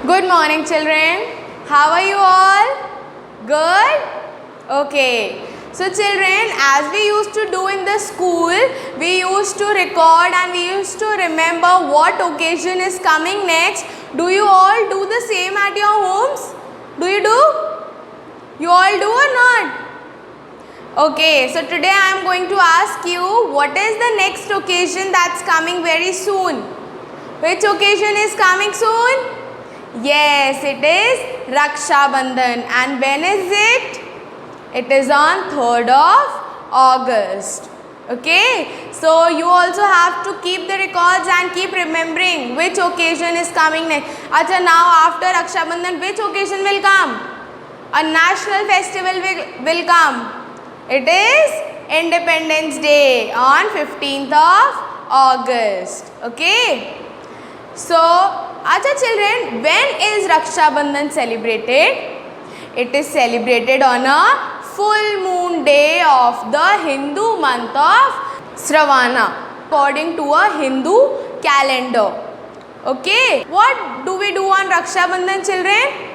Good morning, children. How are you all? Good? Okay. So children, as we used to do in the school, we used to record and we used to remember what occasion is coming next. Do you all do the same at your homes? Do you do? You all do or not? Okay, so today I am going to ask you what is the next occasion that's coming very soon? Which occasion is coming soon? Yes, it is Raksha Bandhan. And when is it? It is on 3rd of August. Okay, so you also have to keep the records and keep remembering which occasion is coming next. Acha, now after Raksha Bandhan, which occasion will come? A national festival will come. It is Independence Day on 15th of August. Okay. So, acha children, when is Raksha Bandhan celebrated? It is celebrated on a full moon day of the Hindu month of Shravana according to a Hindu calendar. Okay. What do we do on Raksha Bandhan, children?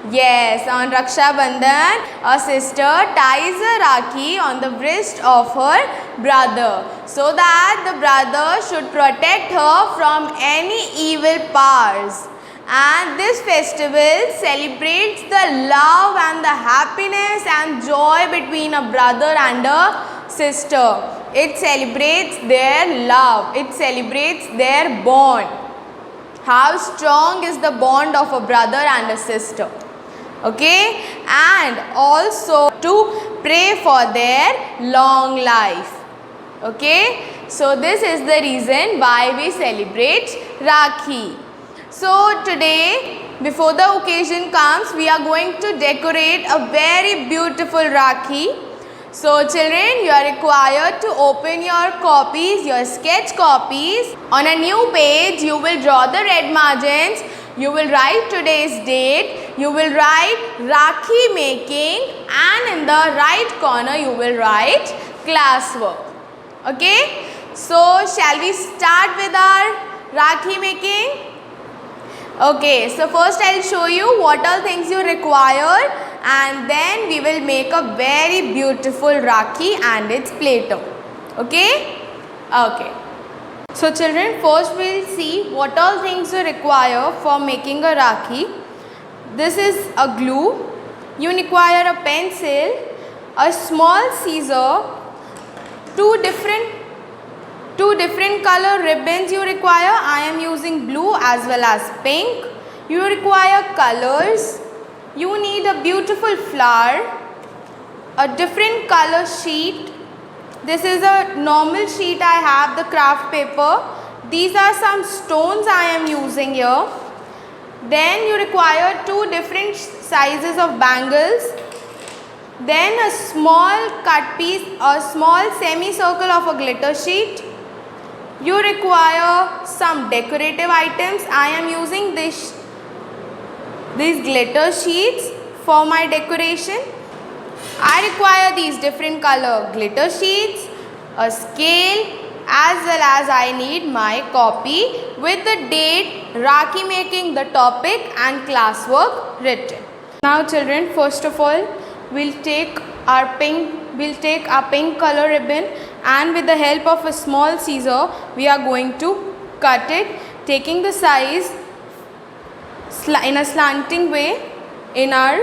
Yes, on Raksha Bandhan, a sister ties a Rakhi on the wrist of her brother so that the brother should protect her from any evil powers. And this festival celebrates the love and the happiness and joy between a brother and a sister. It celebrates their love. It celebrates their bond. How strong is the bond of a brother and a sister. Okay, and also to pray for their long life. Okay, so this is the reason why we celebrate Rakhi. So today, before the occasion comes, we are going to decorate a very beautiful Rakhi. So children, you are required to open your copies, your sketch copies. On a new page, you will draw the red margins. You will write today's date, you will write Rakhi making, and in the right corner you will write classwork. Okay? So, shall we start with our Rakhi making? Okay, so first I will show you what all things you require, and then we will make a very beautiful Rakhi and its platter. Okay? Okay. So children, first we will see what all things you require for making a Rakhi. This is a glue. You require a pencil, a small scissor, two different color ribbons you require. I am using blue as well as pink. You require colors. You need a beautiful flower, a different color sheet. This is a normal sheet I have, the craft paper. These are some stones I am using here. Then you require two different sizes of bangles. Then a small cut piece, a small semicircle of a glitter sheet. You require some decorative items. I am using these glitter sheets for my decoration. I require these different color glitter sheets, a scale, as well as I need my copy with the date, Rakhi making, the topic and classwork written. Now children, first of all, we'll take our pink color ribbon, and with the help of a small scissor, we are going to cut it, taking the size in a slanting way in our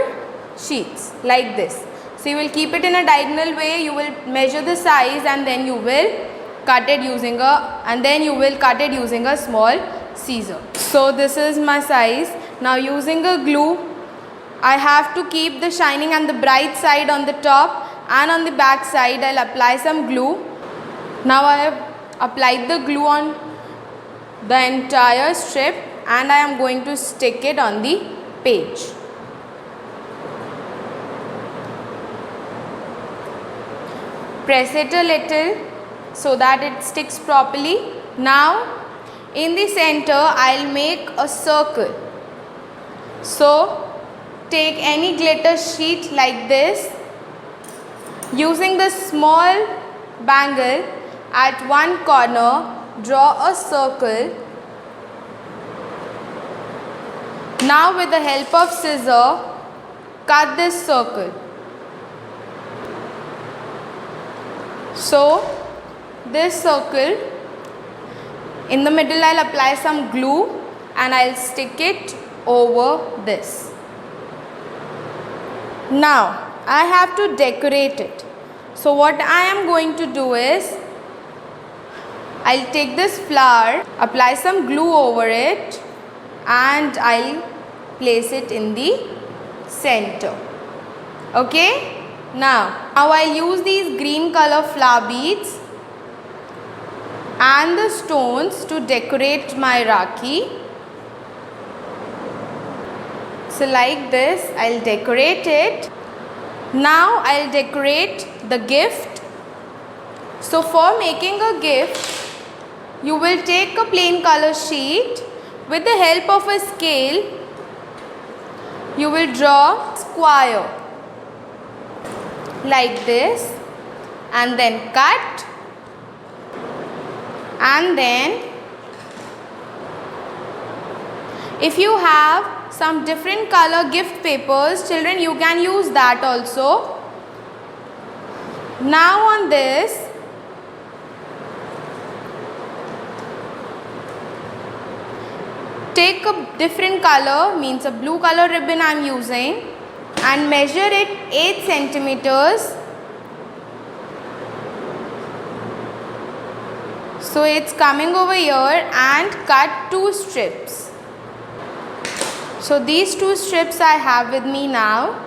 sheets like this. So you will keep it in a diagonal way, you will measure the size and then you will cut it using a small scissor. So this is my size. Now using a glue, I have to keep the shining and the bright side on the top, and on the back side I'll apply some glue. Now I have applied the glue on the entire strip and I am going to stick it on the page. Press it a little so that it sticks properly. Now in the center I'll make a circle. So take any glitter sheet like this. Using the small bangle at one corner, draw a circle. Now with the help of scissor, cut this circle. So this circle, in the middle I'll apply some glue and I'll stick it over this. Now I have to decorate it. So what I am going to do is, I'll take this flower, apply some glue over it and I'll place it in the center. Okay? Now I'll use these green color flower beads and the stones to decorate my Rakhi. So like this, I'll decorate it. Now I'll decorate the gift. So for making a gift, you will take a plain color sheet. With the help of a scale, you will draw a square like this and then cut, and then if you have some different color gift papers, children, you can use that also. Now on this, take a different color, means a blue color ribbon I am using, and measure it 8 centimeters. So it's coming over here, and cut 2 strips. So these 2 strips I have with me now.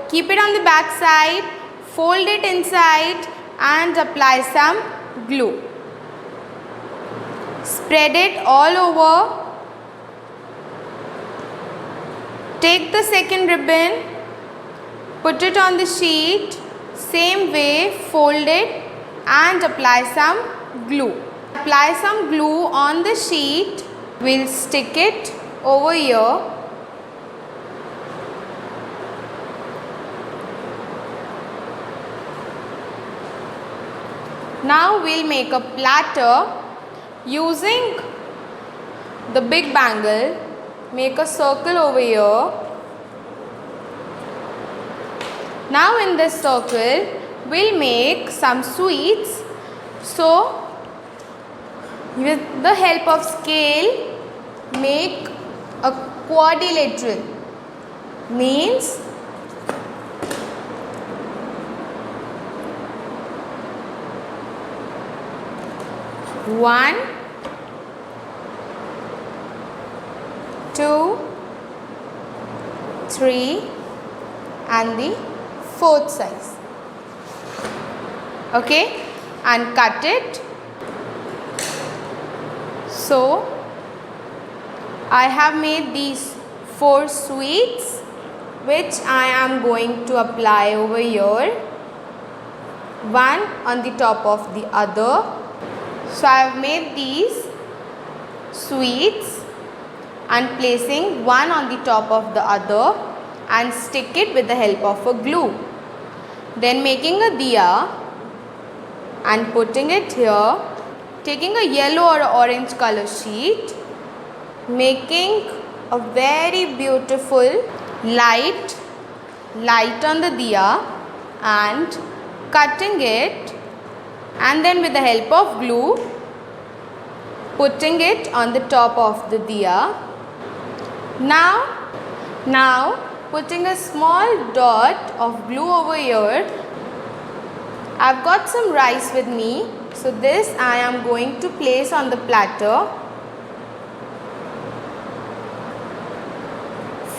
Keep it on the back side, fold it inside and apply some glue. Spread it all over. Take the second ribbon, put it on the sheet, same way fold it and apply some glue. Apply some glue on the sheet. We'll stick it over here. Now we'll make a platter using the big bangle. Make a circle over here. Now in this circle, we'll make some sweets. So with the help of scale, make a quadrilateral, means one, 2, 3 and the 4th size. Okay, and cut it. So I have made these 4 sweets which I am going to apply over here, one on the top of the other. So I have made these sweets and placing one on the top of the other and stick it with the help of a glue. Then making a diya and putting it here, taking a yellow or orange color sheet, making a very beautiful light on the diya and cutting it, and then with the help of glue putting it on the top of the diya. Now putting a small dot of glue over here. I've got some rice with me, so this I am going to place on the platter.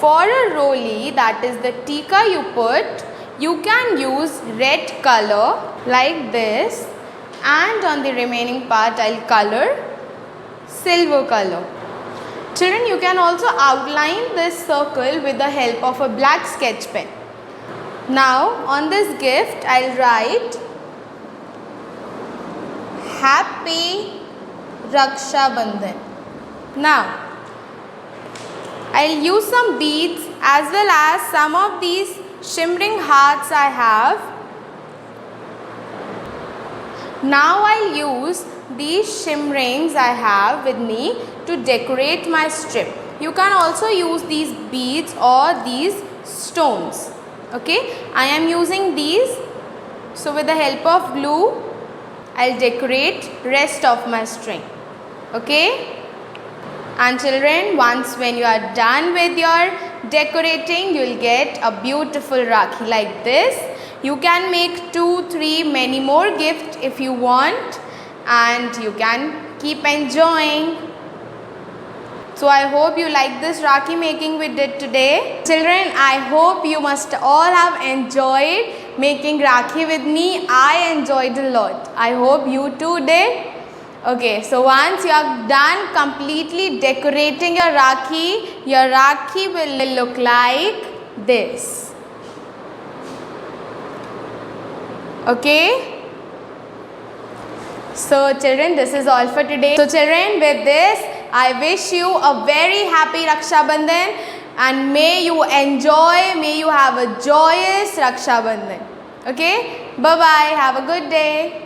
For a roli, that is the tikka you put, you can use red color like this, and on the remaining part I'll color silver color. Children, you can also outline this circle with the help of a black sketch pen. Now on this gift I'll write Happy Raksha Bandhan. Now I'll use some beads as well as some of these shimmering hearts I have. Now I'll use these shimmerings I have with me to decorate my strip. You can also use these beads or these stones. Okay, I am using these. So with the help of glue, I'll decorate rest of my string. Okay, and children, once when you are done with your decorating, you'll get a beautiful Rakhi like this. You can make 2, 3, many more gifts if you want, and you can keep enjoying. So I hope you like this Rakhi making we did today. Children, I hope you must all have enjoyed making Rakhi with me. I enjoyed a lot. I hope you too did. Okay, so once you are done completely decorating your Rakhi will look like this. Okay. So children, this is all for today. So children, with this, I wish you a very happy Raksha Bandhan, and may you enjoy, may you have a joyous Raksha Bandhan. Okay, bye bye, have a good day.